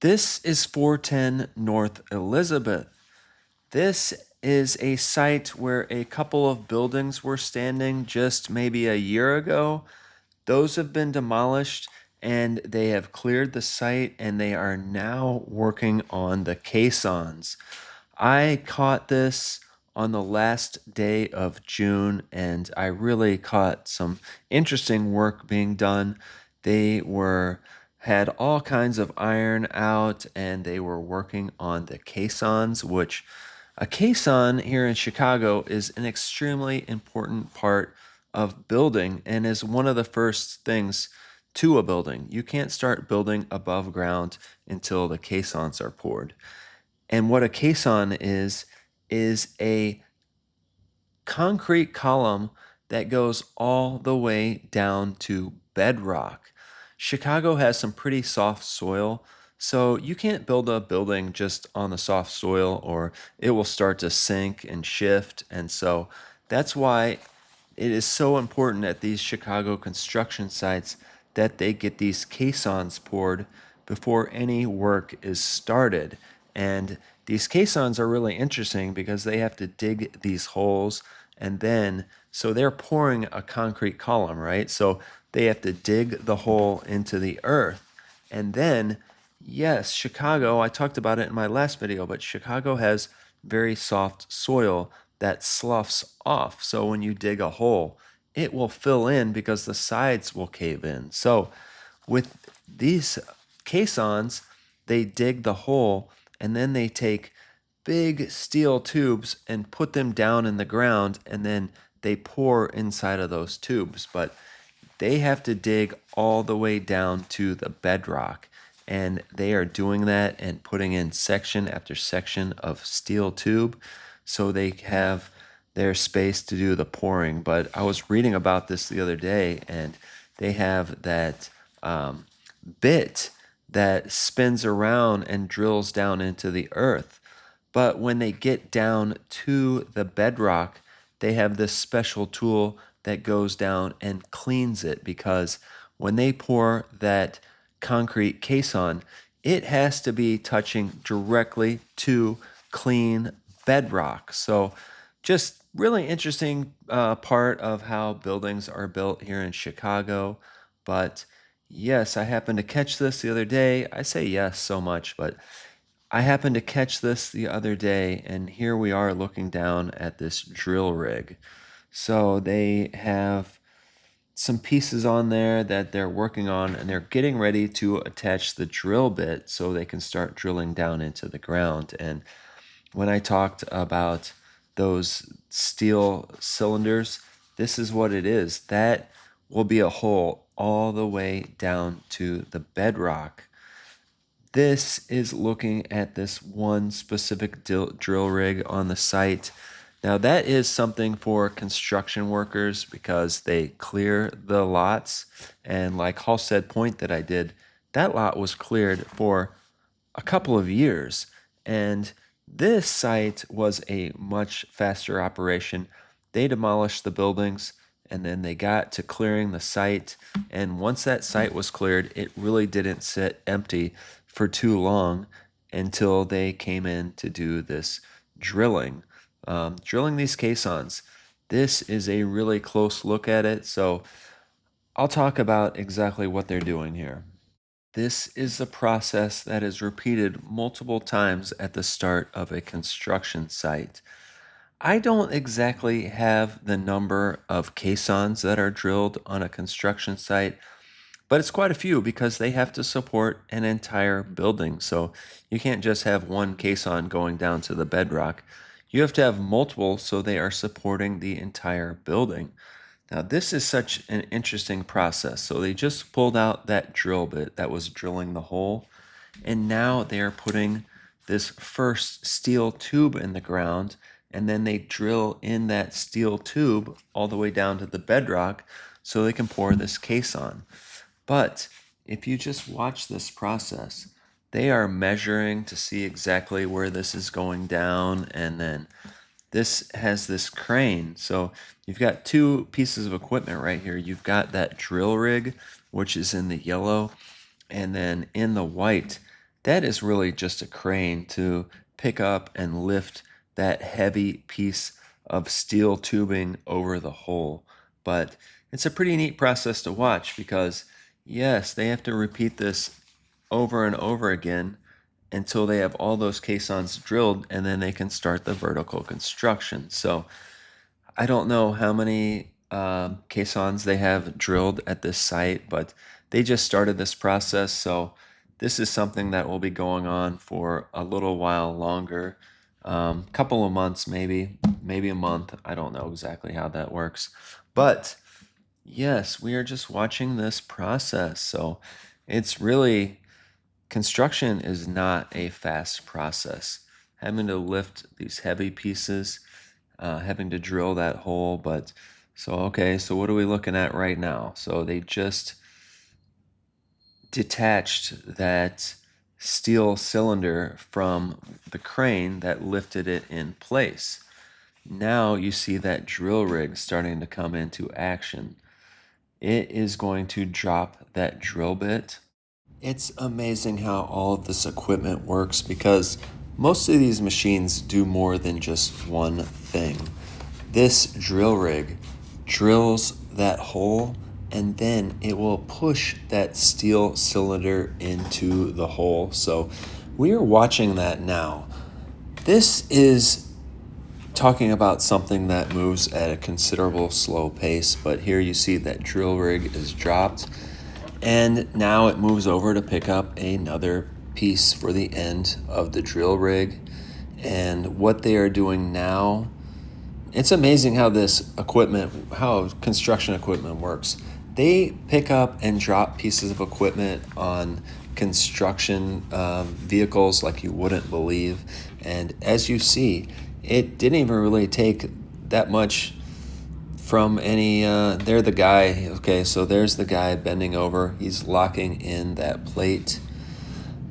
This is 410 North Elizabeth. This is a site where a couple of buildings were standing just maybe a year ago. Those have been demolished and they have cleared the site and they are now working on the caissons. I caught this on the last day of June and I really caught some interesting work being done. They had all kinds of iron out and they were working on the caissons, which a caisson here in Chicago is an extremely important part of building and is one of the first things to a building. You can't start building above ground until the caissons are poured. And what a caisson is a concrete column that goes all the way down to bedrock. Chicago has some pretty soft soil, so you can't build a building just on the soft soil or it will start to sink and shift. And so that's why it is so important at these Chicago construction sites that they get these caissons poured before any work is started. And these caissons are really interesting because they have to dig these holes and then, so they're pouring a concrete column, right? So they have to dig the hole into the earth. And then, yes, Chicago, I talked about it in my last video, but Chicago has very soft soil that sloughs off. So when you dig a hole, it will fill in because the sides will cave in. So with these caissons, they dig the hole and then they take big steel tubes and put them down in the ground and then they pour inside of those tubes. But they have to dig all the way down to the bedrock. And they are doing that and putting in section after section of steel tube so they have their space to do the pouring. But I was reading about this the other day and they have that bit that spins around and drills down into the earth. But when they get down to the bedrock, they have this special tool that goes down and cleans it because when they pour that concrete caisson, it has to be touching directly to clean bedrock. So just really interesting part of how buildings are built here in Chicago. But yes, I happened to catch this the other day. I say yes so much, but I happened to catch this the other day, and here we are looking down at this drill rig. So they have some pieces on there that they're working on, and they're getting ready to attach the drill bit so they can start drilling down into the ground. And when I talked about those steel cylinders, this is what it is. That will be a hole all the way down to the bedrock. This is looking at this one specific drill rig on the site. Now that is something for construction workers because they clear the lots. And like Halstead Point that I did, that lot was cleared for a couple of years. And this site was a much faster operation. They demolished the buildings and then they got to clearing the site. And once that site was cleared, it really didn't sit empty for too long until they came in to do this drilling, drilling these caissons. This is a really close look at it, so I'll talk about exactly what they're doing here. This is the process that is repeated multiple times at the start of a construction site. I don't exactly have the number of caissons that are drilled on a construction site, but it's quite a few because they have to support an entire building. So you can't just have one caisson going down to the bedrock. You have to have multiple so they are supporting the entire building. Now, this is such an interesting process. So they just pulled out that drill bit that was drilling the hole, and now they are putting this first steel tube in the ground, and then they drill in that steel tube all the way down to the bedrock so they can pour this caisson. But if you just watch this process, they are measuring to see exactly where this is going down, and then this has this crane. So you've got two pieces of equipment right here. You've got that drill rig, which is in the yellow, and then in the white, That is really just a crane to pick up and lift that heavy piece of steel tubing over the hole. But it's a pretty neat process to watch because, yes, they have to repeat this over and over again until they have all those caissons drilled, and then they can start the vertical construction. So I don't know how many caissons they have drilled at this site, but they just started this process. So this is something that will be going on for a little while longer, couple of months, maybe a month. I don't know exactly how that works, but yes, we are just watching this process. So it's really, construction is not a fast process. Having to lift these heavy pieces, having to drill that hole. But so, okay, so what are we looking at right now? So they just detached that steel cylinder from the crane that lifted it in place. Now you see that drill rig starting to come into action. It is going to drop that drill bit. It's amazing how all of this equipment works because most of these machines do more than just one thing. This drill rig drills that hole and then it will push that steel cylinder into the hole. So we are watching that now. This is talking about something that moves at a considerable slow pace, but here you see that drill rig is dropped. And now it moves over to pick up another piece for the end of the drill rig. And what they are doing now, it's amazing how this equipment, how construction equipment works. They pick up and drop pieces of equipment on construction vehicles like you wouldn't believe. And as you see, it didn't even really take that much from any, there the guy, okay, so there's the guy bending over. He's locking in that plate.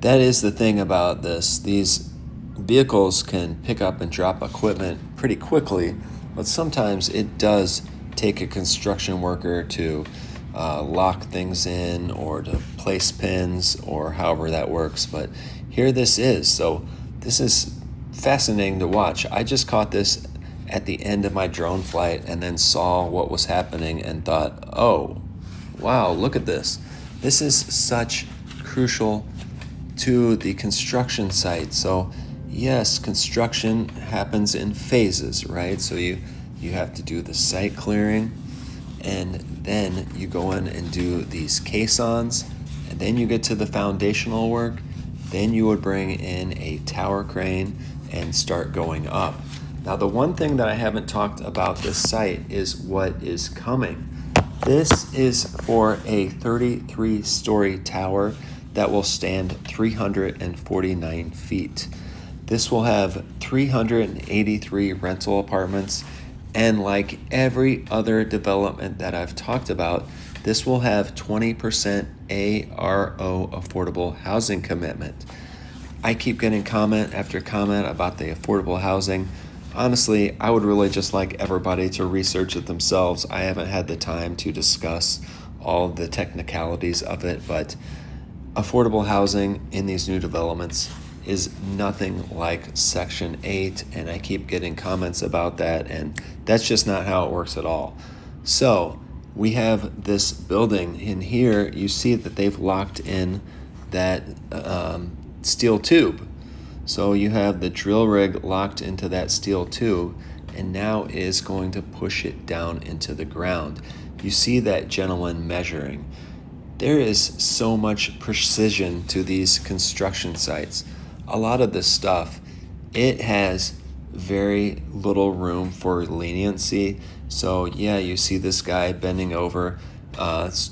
That is the thing about this. These vehicles can pick up and drop equipment pretty quickly, but sometimes it does take a construction worker to lock things in or to place pins or however that works. But here this is. So this is fascinating to watch. I just caught this at the end of my drone flight and then saw what was happening and thought, oh, wow, look at this. This is such crucial to the construction site. So yes, construction happens in phases, right? So you have to do the site clearing, and then you go in and do these caissons, and then you get to the foundational work. Then you would bring in a tower crane and start going up. Now, the one thing that I haven't talked about this site is what is coming. This is for a 33-story tower that will stand 349 feet. This will have 383 rental apartments, and like every other development that I've talked about, this will have 20% ARO affordable housing commitment. I keep getting comment after comment about the affordable housing. Honestly, I would really just like everybody to research it themselves. I haven't had the time to discuss all the technicalities of it, but affordable housing in these new developments is nothing like Section 8, and I keep getting comments about that, and that's just not how it works at all. So we have this building in here. You see that they've locked in that steel tube. So you have the drill rig locked into that steel tube, and now is going to push it down into the ground. You see that gentleman measuring. There is so much precision to these construction sites. A lot of this stuff, it has very little room for leniency. So yeah, you see this guy bending over,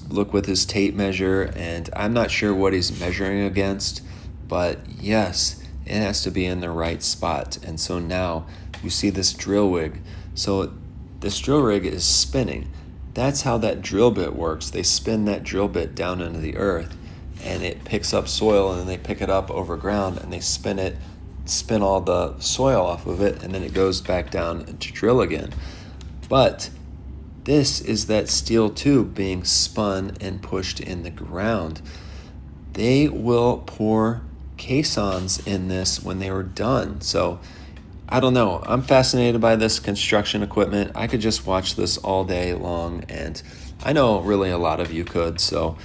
look with his tape measure, and I'm not sure what he's measuring against, but yes, it has to be in the right spot. And so now you see this drill rig. So this drill rig is spinning. That's how that drill bit works. They spin that drill bit down into the earth, and it picks up soil, and then they pick it up over ground, and they spin all the soil off of it, and then it goes back down to drill again. But this is that steel tube being spun and pushed in the ground. They will pour caissons in this when they were done. So I don't know. I'm fascinated by this construction equipment. I could just watch this all day long, and I know really a lot of you could. So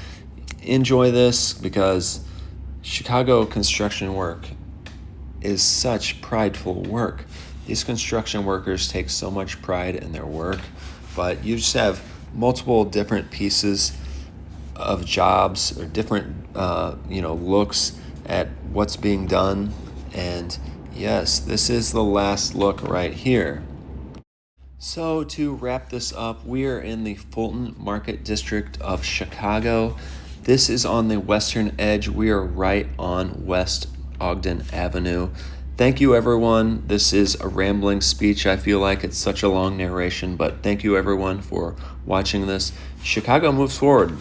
enjoy this, because Chicago construction work is such prideful work. These construction workers take so much pride in their work, but you just have multiple different pieces of jobs or different looks at what's being done. And yes, this is the last look right here. So to wrap this up, we are in the Fulton Market District of Chicago. This is on the western edge. We are right on West Ogden Avenue. Thank you, everyone. This is a rambling speech. I feel like it's such a long narration, but thank you, everyone, for watching this. Chicago moves forward.